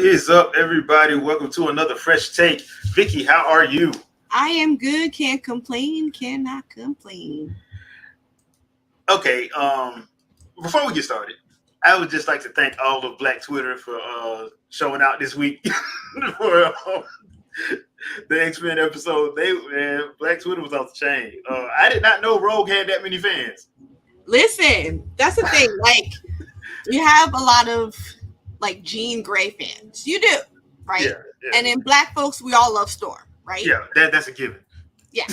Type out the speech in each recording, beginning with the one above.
is up, everybody? Welcome to another fresh take. Vicky, how are you? I am good. Can't complain. Cannot complain. Okay. Before we get started, I would just like to thank all of Black Twitter for showing out this week for the X-Men episode. Black Twitter was off the chain. I did not know Rogue had that many fans. Listen, that's the thing. Like, you have a lot of like Jean Grey fans. You do, right? Yeah. And then Black folks, we all love Storm, right? Yeah, that's a given. Yeah.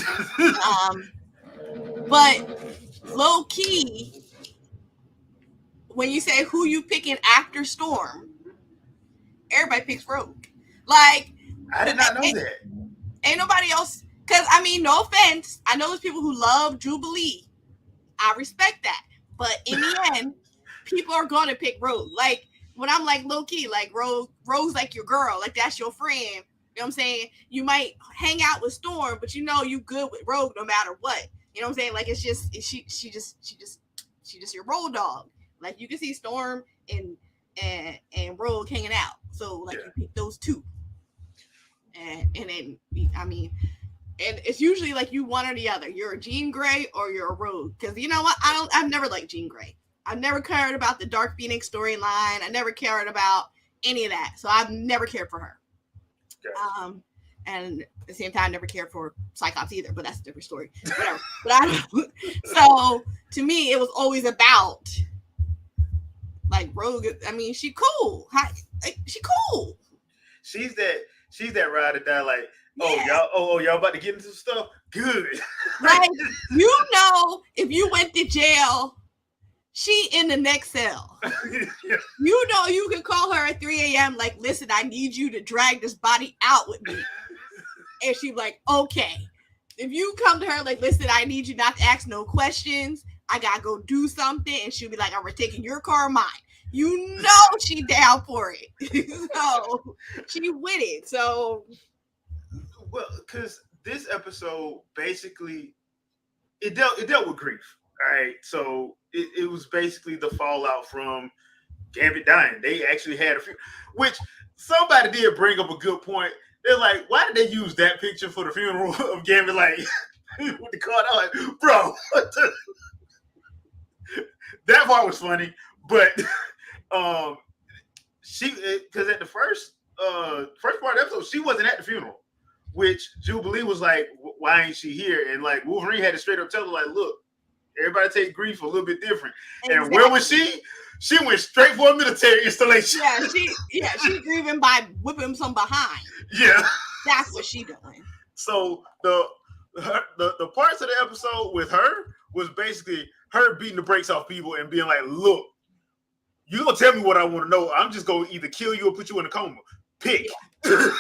But low key, when you say who you picking after Storm, everybody picks Rogue. Like, I did not know that. Ain't nobody else. Because, I mean, no offense. I know there's people who love Jubilee. I respect that. But in the end, people are going to pick Rogue. Like, when I'm like low key, like Rogue's like your girl. Like, that's your friend. You know what I'm saying? You might hang out with Storm, but you know you good with Rogue no matter what. You know what I'm saying? Like, it's just, she just your road dog. Like, you can see Storm and Rogue hanging out. So, like, you pick those two. And then, I mean, and it's usually like you one or the other. You're a Jean Grey or you're a Rogue. Because you know what? I've never liked Jean Grey. I've never cared about the Dark Phoenix storyline. I never cared about any of that. So I've never cared for her. Okay. And at the same time, I never cared for Cyclops either. But that's a different story. Whatever. So to me, it was always about like Rogue. I mean, she cool. She cool. She's that ride or die. Like, y'all about to get into some stuff. Good. Like, you know, if you went to jail, she in the next cell. Yeah. You know, you can call her at 3 a.m. Like, listen, I need you to drag this body out with me. And she's like, okay. If you come to her like, listen, I need you not to ask no questions. I gotta go do something. And she'll be like, I'm taking your car or mine. You know she down for it. So she with it. So, well, because this episode basically it dealt with grief. All right, so it was basically the fallout from Gambit dying. They actually had a few, which somebody did bring up a good point. They're like, why did they use that picture for the funeral of Gambit? Like, with the card, I'm like, bro, that part was funny, but she because at the first part of the episode, she wasn't at the funeral, which Jubilee was like, why ain't she here? And like Wolverine had to straight up tell her, like, look, everybody take grief a little bit different. Exactly. And where was she? She went straight for a military installation. She grieving by whipping some behind. Yeah, that's what she doing. So the parts of the episode with her was basically her beating the brakes off people and being like, look, you gonna tell me what I want to know. I'm just gonna either kill you or put you in a coma. Pick. Yeah.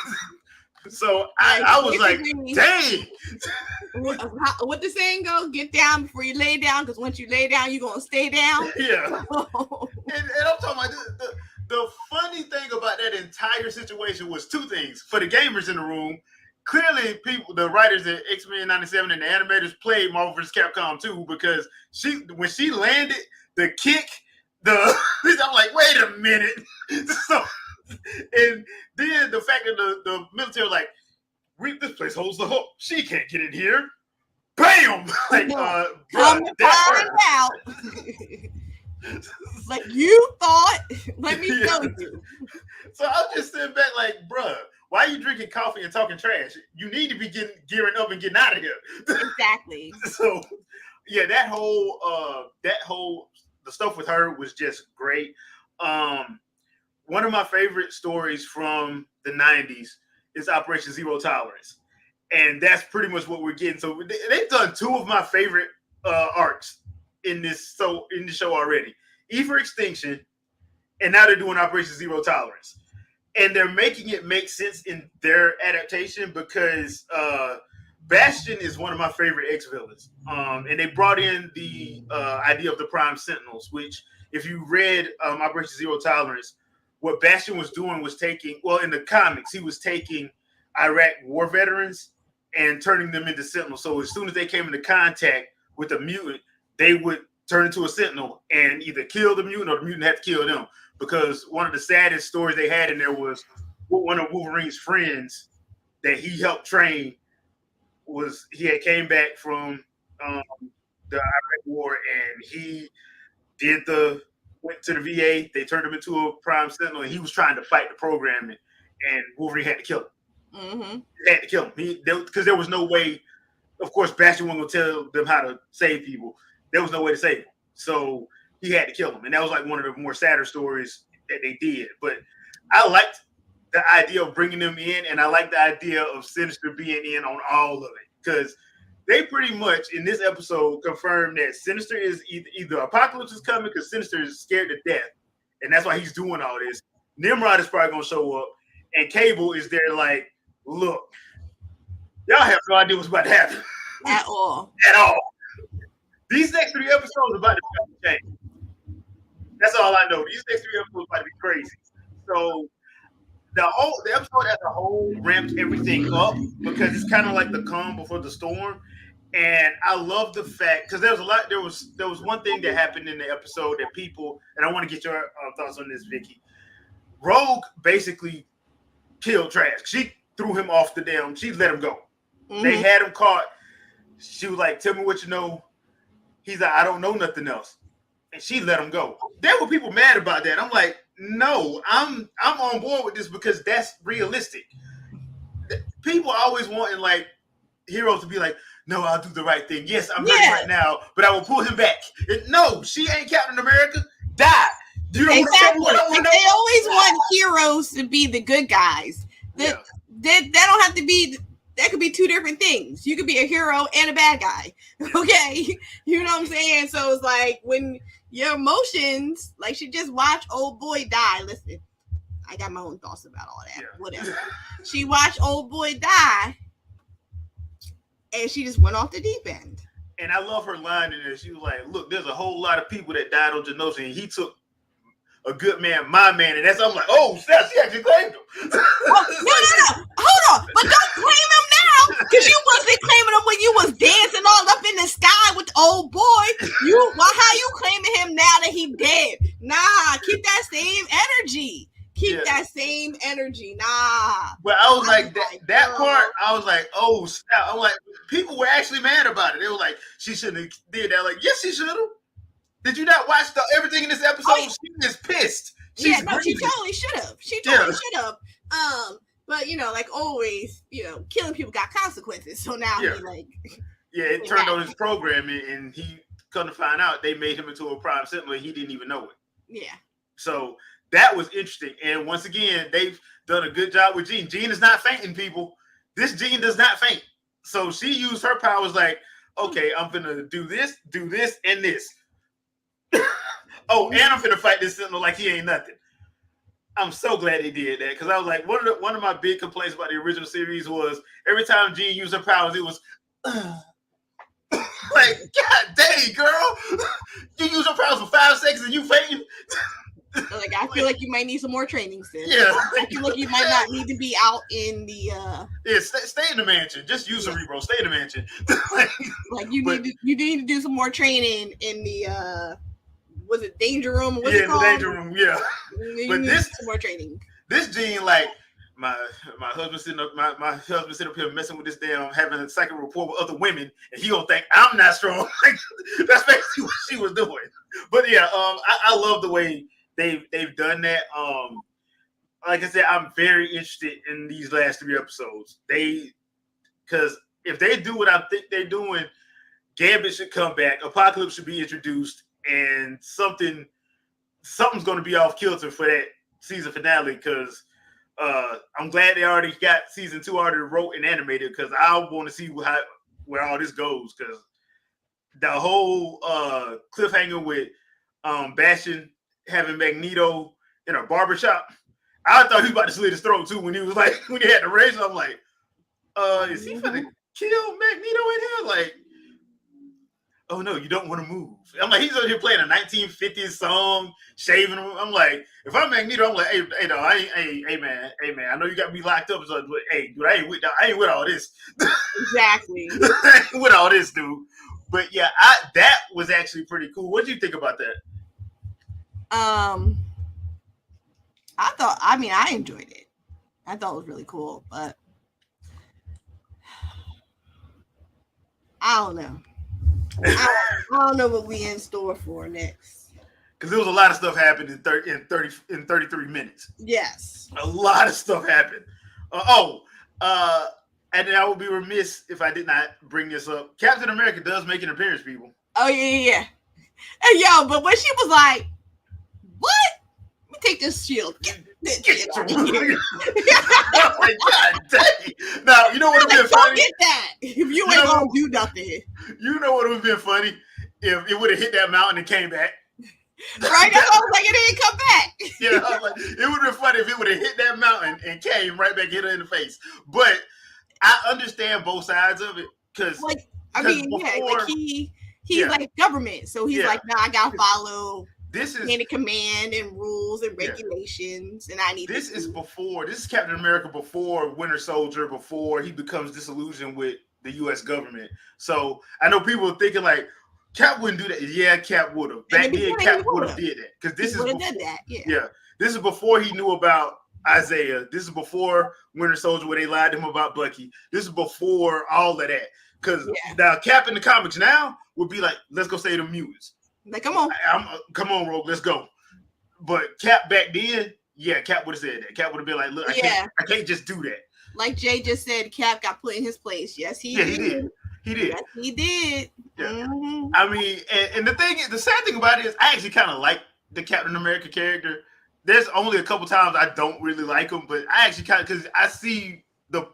So I was like, dang. What the saying go? Get down before you lay down, because once you lay down, you're gonna stay down. Yeah. and I'm talking about the funny thing about that entire situation was two things. For the gamers in the room, clearly the writers at X-Men 97 and the animators played Marvel vs. Capcom 2, because when she landed the kick, I'm like, wait a minute. So, and then the fact that the military was like, this place holds the hook. She can't get in here. Bam! Like, come to find out. Like, you thought, let me tell you. So I was just sitting back like, bruh, why are you drinking coffee and talking trash? You need to be gearing up and getting out of here. Exactly. So, yeah, the stuff with her was just great. One of my favorite stories from the 90s is Operation Zero Tolerance. And that's pretty much what we're getting. So they've done two of my favorite arcs in this show already. E for Extinction, and now they're doing Operation Zero Tolerance. And they're making it make sense in their adaptation, because Bastion is one of my favorite X-villains. And they brought in the idea of the Prime Sentinels, which, if you read Operation Zero Tolerance, what Bastion was doing was in the comics, he was taking Iraq war veterans and turning them into Sentinels. So as soon as they came into contact with a mutant, they would turn into a Sentinel and either kill the mutant or the mutant had to kill them. because one of the saddest stories they had in there was one of Wolverine's friends that he helped train he had came back from um, the Iraq War, and he went to the VA. They turned him into a Prime Sentinel, and he was trying to fight the programming, and Wolverine had to kill him. Mm-hmm. He had to kill him because there was no way. Of course, Bastion wasn't gonna tell them how to save people. There was no way to save him, so he had to kill him, and that was like one of the more sadder stories that they did. But I liked the idea of bringing them in, and I like the idea of Sinister being in on all of it because they pretty much in this episode confirmed that Sinister is either Apocalypse is coming because Sinister is scared to death, and that's why he's doing all this. Nimrod is probably gonna show up, and Cable is there like, look, y'all have no idea what's about to happen At all. At all. These next 3 episodes are about to change. That's all I know. These next 3 episodes are about to be crazy. So the episode as a whole ramped everything up because it's kind of like the calm before the storm. And I love the fact because there was one thing that happened in the episode that people, and I want to get your thoughts on this, Vicky. Rogue basically killed Trask. She threw him off the damn. She let him go. Mm-hmm. They had him caught. She was like, "Tell me what you know." He's like, "I don't know nothing else," and she let him go. There were people mad about that. I'm like, no, I'm on board with this because that's realistic. People always wanting like heroes to be like, no, I'll do the right thing. Yes, I'm ready right now, but I will pull him back. No, she ain't Captain America. Die. Do you know exactly. What they always want heroes to be the good guys. That don't have to be. That could be 2 different things. You could be a hero and a bad guy. Okay, you know what I'm saying? So it's like when your emotions, like she just watched old boy die. Listen, I got my own thoughts about all that. Yeah. Whatever. She watched old boy die. And she just went off the deep end. And I love her line in there. She was like, look, there's a whole lot of people that died on Genosha, and he took a good man, my man. And that's, I'm like, oh, snap, she actually claimed him. No. Hold on. But don't claim him now, because you wasn't claiming him when you was dancing all up in the sky with the old boy. How you claiming him now that he dead? Nah, keep that same energy. Keep that same energy. Nah. But I was like, that part, I was like, oh, snap. I'm like, people were actually mad about it. They were like, she shouldn't have did that. Like, yes, she should have. Did you not watch everything in this episode? Oh, yeah. She is pissed. She totally should have. She totally should have. But like always, killing people got consequences. So now he like. Yeah, it turned on his programming, and he couldn't find out they made him into a Prime Sentinel, and he didn't even know it. Yeah. So that was interesting. And once again, they've done a good job with Jean. Jean is not fainting, people. This Jean does not faint. So she used her powers like, okay, I'm going to do this, and this. Oh, and I'm going to fight this Sentinel like he ain't nothing. I'm so glad they did that because I was like, one of my big complaints about the original series was every time Jean used her powers, it was like, God dang, girl. You use her powers for 5 seconds and you fainting? Like, I feel like you might need some more training, sis. Yeah. I feel like you might not need to be out in the Yeah, stay in the mansion. Just use Cerebro. Stay in the mansion. Like you need to do some more training in the was it Danger Room? What's it called? The Danger Room, yeah. But this some more training. This Jean, like my husband sitting up here messing with this damn having a psychic rapport with other women, and he don't think I'm not strong. Like, that's basically what she was doing. But yeah, I love the way they've done that. Like I said, I'm very interested in these last 3 episodes. Because if they do what I think they're doing, Gambit should come back, Apocalypse should be introduced, and something's going to be off kilter for that season finale. Because I'm glad they already got season 2 already wrote and animated. Because I want to see where all this goes. Because the whole cliffhanger with Bastion having Magneto in a barbershop, I thought he was about to slit his throat too when he had the razor. I'm like, is he gonna kill Magneto in here? Like, oh no, you don't want to move. I'm like, he's over here playing a 1950s song, shaving him. I'm like, if I'm Magneto, I'm like, hey, no, hey, man, I know you got me locked up, but hey, dude, I ain't with all this. Exactly. I ain't with all this, dude. But yeah, that was actually pretty cool. What do you think about that? I enjoyed it. I thought it was really cool, but I don't know. I don't know what we in store for next. Because there was a lot of stuff happened in 33 minutes. Yes. A lot of stuff happened. And then I would be remiss if I did not bring this up. Captain America does make an appearance, people. Oh, yeah. And yo, but when she was like, what? Let me take this shield. Get this shit out of here. Oh my God, dang. Now, you know what would have been funny? Get that. If you ain't going to do nothing. You know what would have been funny? If it would have hit that mountain and came back. Right? That's why I was like, it didn't come back. Yeah, I was like, it would have been funny if it would have hit that mountain and came right back, hit her in the face. But I understand both sides of it. Because, like, I mean, before, he's like government. So he's like, I got to follow chain of command and rules and regulations. And I need this is Captain America before Winter Soldier, before he becomes disillusioned with the U.S. government. So I know people are thinking like, Cap wouldn't do that. Yeah, Cap would have. Back then, Cap would have did that. Because this is before, did that. This is before he knew about Isaiah. This is before Winter Soldier, where they lied to him about Bucky. This is before all of that. Because now Cap in the comics now would be like, let's go save the mutants. Like, come on. Come on, Rogue, let's go. But Cap back then, Cap would have said that. Cap would have been like, look, I can't just do that. Like Jay just said, Cap got put in his place. Yes, he did. He did. Yes, he did. Yeah. Mm-hmm. I mean, and the thing is, the sad thing about it is, I actually kind of like the Captain America character. There's only a couple times I don't really like him, but I actually kind of, because I see the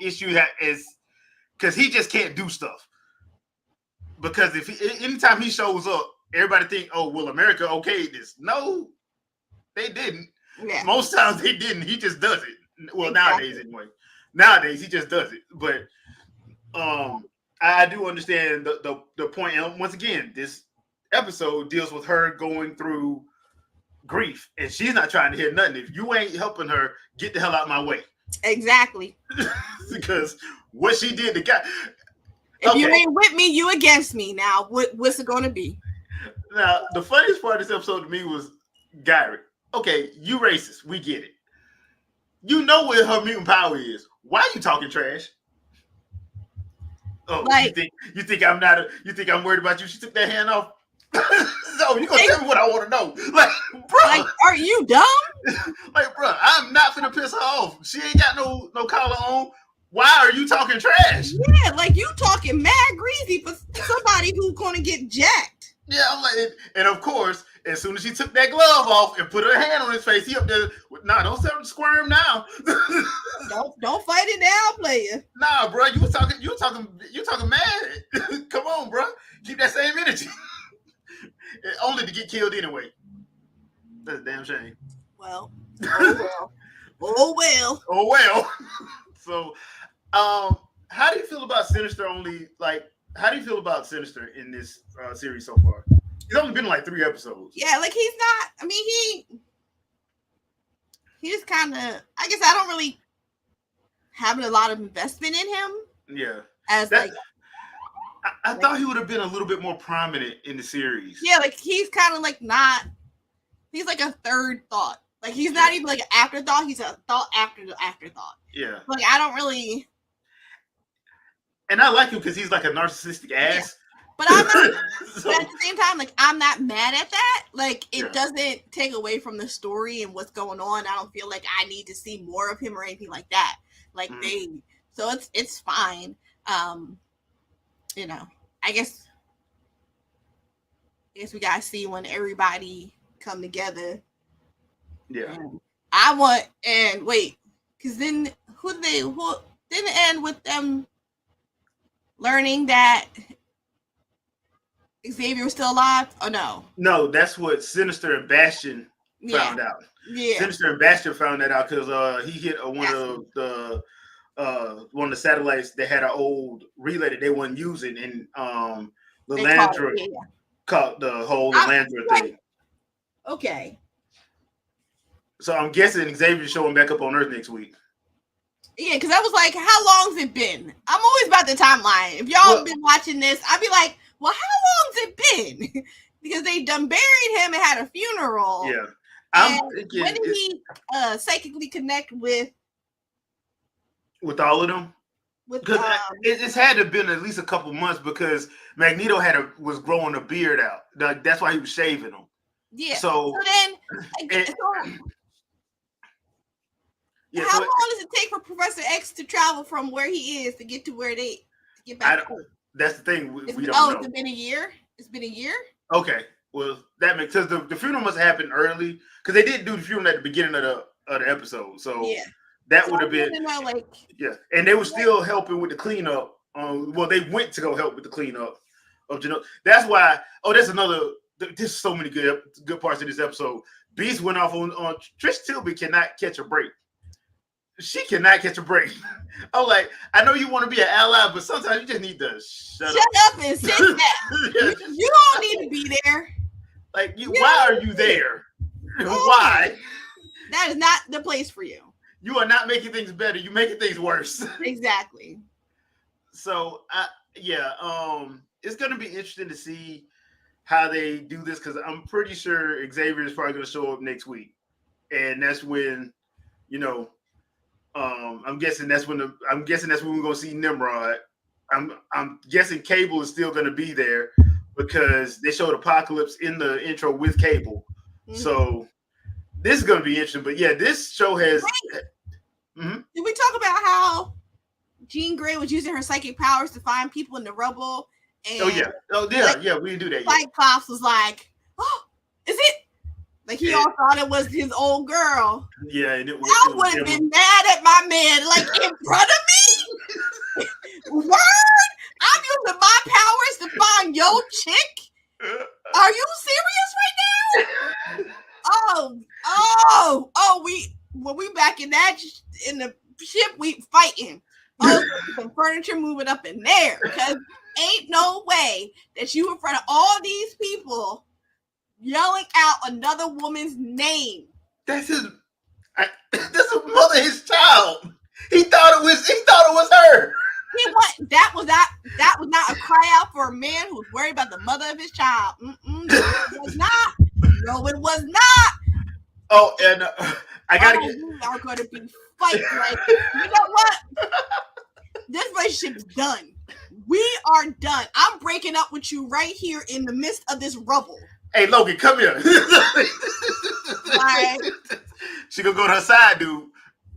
issue that is, because he just can't do stuff. Because anytime he shows up, everybody think, oh, well, America okayed this. No, they didn't. Yeah. Most times they didn't. He just does it. Well, nowadays anyway. Nowadays he just does it. But I do understand the point. And once again, this episode deals with her going through grief, and she's not trying to hear nothing. If you ain't helping her, get the hell out of my way. Exactly. Because what she did to God. If you ain't with me, you against me. Now, what's it going to be? Now, the funniest part of this episode to me was Gyrick. Okay, you racist. We get it. You know what her mutant power is. Why are you talking trash? Oh, like, you think I'm not? You think I'm worried about you? She took that hand off. So you gonna tell me what I want to know? Like, bro, like, are you dumb? Like, bro, I'm not finna piss her off. She ain't got no collar on. Why are you talking trash? Yeah, like you talking mad greasy for somebody who's gonna get jacked. Yeah, I'm like, and of course, as soon as she took that glove off and put her hand on his face, he up there. Nah, don't squirm now. don't fight it down, player. Nah, bro, you talking mad. Come on, bro, keep that same energy. Only to get killed anyway. That's a damn shame. Well, oh well. So, how do you feel about Sinister? How do you feel about Sinister in this series so far? He's only been like 3 episodes. Yeah, like he's not. I mean, he just kind of. I guess I don't really have a lot of investment in him. Yeah, I thought he would have been a little bit more prominent in the series. Yeah, like he's kind of like not. He's like a third thought. Like he's not even like an afterthought. He's a thought after the afterthought. Yeah. Like I don't really. And I like him because he's like a narcissistic ass. Yeah. But I'm not. But at the same time, like I'm not mad at that. Like it doesn't take away from the story and what's going on. I don't feel like I need to see more of him or anything like that. Like so it's fine. You know, I guess we gotta see when everybody come together. Yeah. Because then who didn't end with them learning that Xavier was still alive? Or no? No, that's what Sinister and Bastion found out. Yeah. Sinister and Bastion found that out because he hit one of the satellites that had an old relay that they weren't using, and the Landra caught the whole Landra thing. Okay. So I'm guessing Xavier's showing back up on Earth next week. Yeah, because I was like, how long's it been? I'm always about the timeline. If y'all have been watching this, I'd be like, well, how long's it been? Because they done buried him and had a funeral. Yeah. I'm And thinking when did he psychically connect with all of them. with Because it's had to have been at least a couple months because Magneto was growing a beard out. That's why he was shaving them. yeah. So then and, yeah, how long does it take for Professor X to travel from where he is to get to where to get back? That's the thing. We don't know. It's been a year. It's been a year. Okay, well that makes because the funeral must have happened early because they did do the funeral at the beginning of the episode. So yeah, that would have been and they were still helping with the cleanup. Well, they went to go help with the cleanup of Genosha. That's why. Oh, that's another. There's so many good parts of this episode. Beast went off on Trish Tilby cannot catch a break. She cannot catch a break. I'm like, I know you want to be an ally, but sometimes you just need to shut up and sit back. You don't need to be there. Like, why are you there? Why? That is not the place for you. You are not making things better. You're making things worse. Exactly. So, it's going to be interesting to see how they do this because I'm pretty sure Xavier is probably going to show up next week, and that's when, I'm guessing that's when we're going to see Nimrod. I'm guessing Cable is still going to be there because they showed Apocalypse in the intro with Cable. Mm-hmm. So this is going to be interesting. But yeah, this show has. Mm-hmm. Did we talk about how Jean Grey was using her psychic powers to find people in the rubble? And we didn't do that. Cyclops was like, "Oh, is it?" Like he all thought it was his old girl. Yeah, and I would have been mad at my man, like in front of me. Word, I'm using my powers to find your chick. Are you serious right now? we back in the ship, we fighting. Oh, some furniture moving up in there because ain't no way that you in front of all these people yelling out another woman's name. That's his mother, his child. He thought it was her. That was not a cry out for a man who's worried about the mother of his child. It was not. No, it was not. Oh, and I gotta get. You are going to be fighting like, you know what? This relationship is done. We are done. I'm breaking up with you right here in the midst of this rubble. Hey, Logan, come here. Like, she gonna go to her side dude.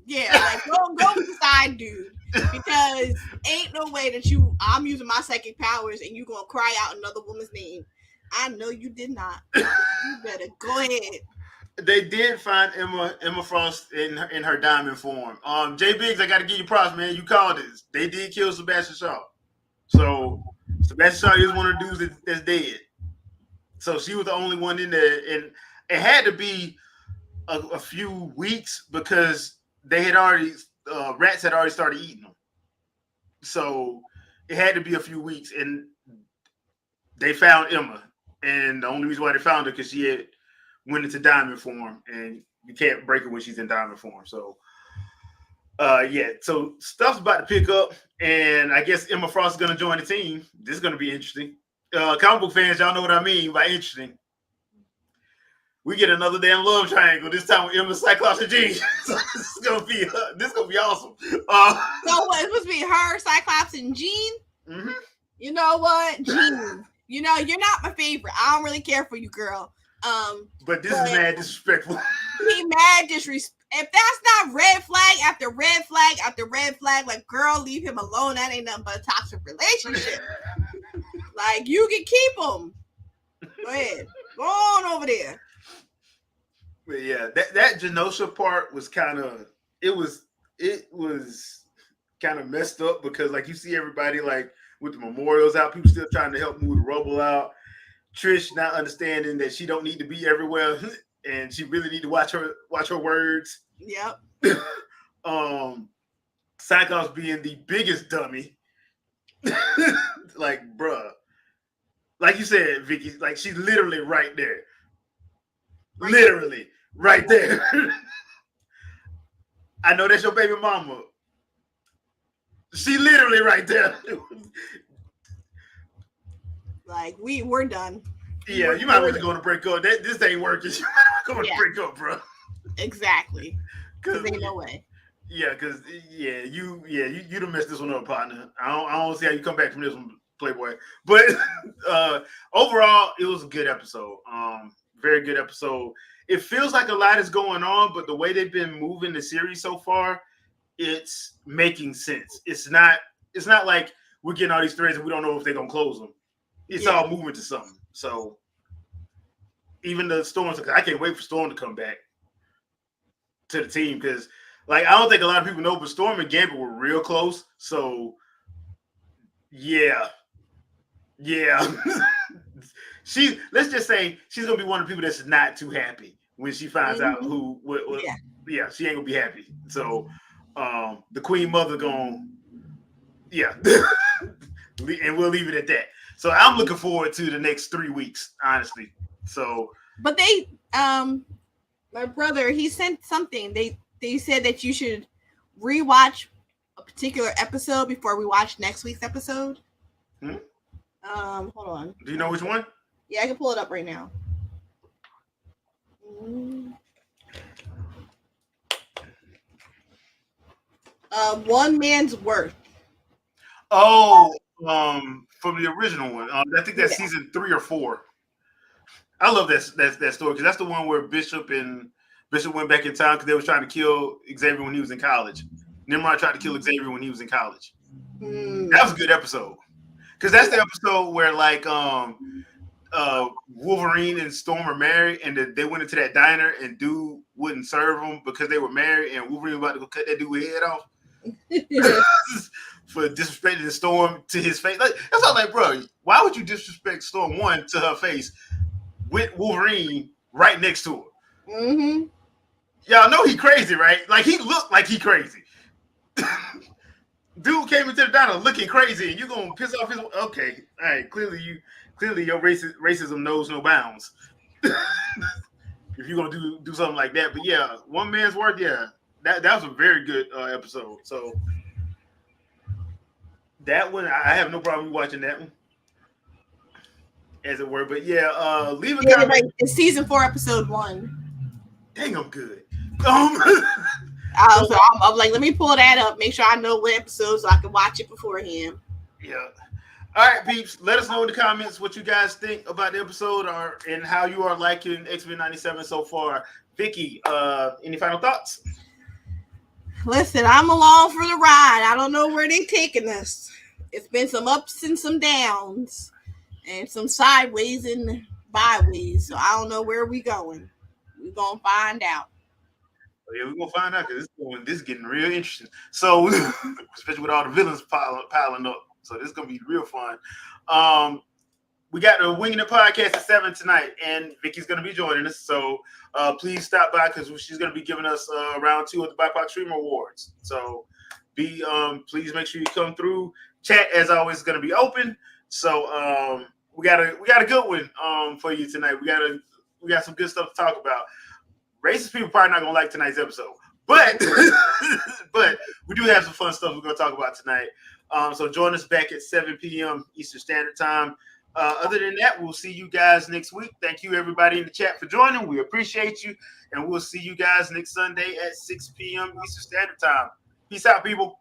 Yeah, like go with the side dude. Because ain't no way that I'm using my psychic powers and you gonna cry out another woman's name. I know you did not. You better go ahead. They did find Emma Frost in her diamond form. Jay Biggs, I gotta give you props, man. You called this. They did kill Sebastian Shaw. So Sebastian Shaw is one of the dudes that's dead. So she was the only one in there, and it had to be a few weeks because they had already rats had already started eating them. So it had to be a few weeks, and they found Emma, and the only reason why they found her because she had went into diamond form, and you can't break her when she's in diamond form. So, so stuff's about to pick up, and I guess Emma Frost is going to join the team. This is going to be interesting. Comic book fans, y'all know what I mean by interesting. We get another damn love triangle this time with Emma, Cyclops, and Jean. So this is gonna be awesome. So what? It's supposed to be her, Cyclops, and Jean. Mm-hmm. You know what, Jean? You're not my favorite. I don't really care for you, girl. But this is mad disrespectful. He mad disrespect. If that's not red flag after red flag after red flag, like, girl, leave him alone. That ain't nothing but a toxic relationship. Like, you can keep him. Go ahead. Go on over there. But yeah, that Genosha part was kind of kind of messed up because like you see everybody like with the memorials out, people still trying to help move the rubble out. Trish not understanding that she don't need to be everywhere and she really need to watch her words. Yep. Cyclops being the biggest dummy. Like, bruh. Like you said, Vicky, like she's literally right there. Right literally right there. I know that's your baby mama. She literally right there. Like, we're done. Yeah, you might as well go to break up. This ain't working. You might go to break up, bro. Exactly. Because ain't no way. Yeah, because you done messed this one up, partner. I don't see how you come back from this one, Playboy. But overall, it was a good episode. Very good episode. It feels like a lot is going on, but the way they've been moving the series so far, it's making sense. It's not like we're getting all these threads and we don't know if they're gonna close them. It's all moving to something. So even the Storms, I can't wait for Storm to come back to the team because, like, I don't think a lot of people know, but Storm and Gambit were real close. So yeah. Let's just say she's gonna be one of the people that's not too happy when she finds out who. She ain't gonna be happy. So the Queen Mother gonna and we'll leave it at that. So I'm looking forward to the next 3 weeks, honestly. So, but they, my brother, he sent something. They said that you should rewatch a particular episode before we watch next week's episode. Hold on. Do you know which one? Yeah, I can pull it up right now. One Man's Worth. Oh, from the original one. I think that's season 3 or 4. I love that story because that's the one where Bishop went back in time because they were trying to kill Xavier when he was in college. Nimrod tried to kill Xavier when he was in college. That was a good episode because that's the episode where like Wolverine and Storm are married and they went into that diner and dude wouldn't serve them because they were married and Wolverine was about to go cut that dude's head off. For disrespecting the Storm to his face. Like, that's all like, bro, why would you disrespect Storm 1 to her face with Wolverine right next to her? Y'all know he crazy, right? Like, he looked like he crazy. Dude came into the diner looking crazy, and you're gonna piss off his. Okay, all right. Clearly your racism knows no bounds. If you're gonna do something like that, but yeah, One Man's Worth, yeah, that was a very good episode. So that one, I have no problem watching that one, as it were. But yeah, leave a comment. Like, it's season 4, episode 1. Dang, I'm good. So I'm like, let me pull that up, make sure I know what episode so I can watch it beforehand. Yeah. All right, peeps. Let us know in the comments what you guys think about the episode and how you are liking X-Men 97 so far. Vicky, any final thoughts? Listen, I'm along for the ride. I don't know where they're taking us. It's been some ups and some downs and some sideways and byways. So I don't know where we're going. We're going to find out. Yeah, we're going to find out because this is getting real interesting. So, especially with all the villains piling up. So this is going to be real fun. We got the Winging It podcast at 7 tonight, and Vicky's going to be joining us. So please stop by because she's going to be giving us round 2 of the BIPOC Streamer Awards. So please make sure you come through. Chat, as always, is going to be open. So we got a good one for you tonight. We got some good stuff to talk about. Racist people probably not going to like tonight's episode, but we do have some fun stuff we're going to talk about tonight. So join us back at 7 p.m. Eastern Standard Time. Other than that, we'll see you guys next week. Thank you, everybody in the chat, for joining. We appreciate you, and we'll see you guys next Sunday at 6 p.m. Eastern Standard Time. Peace out, people.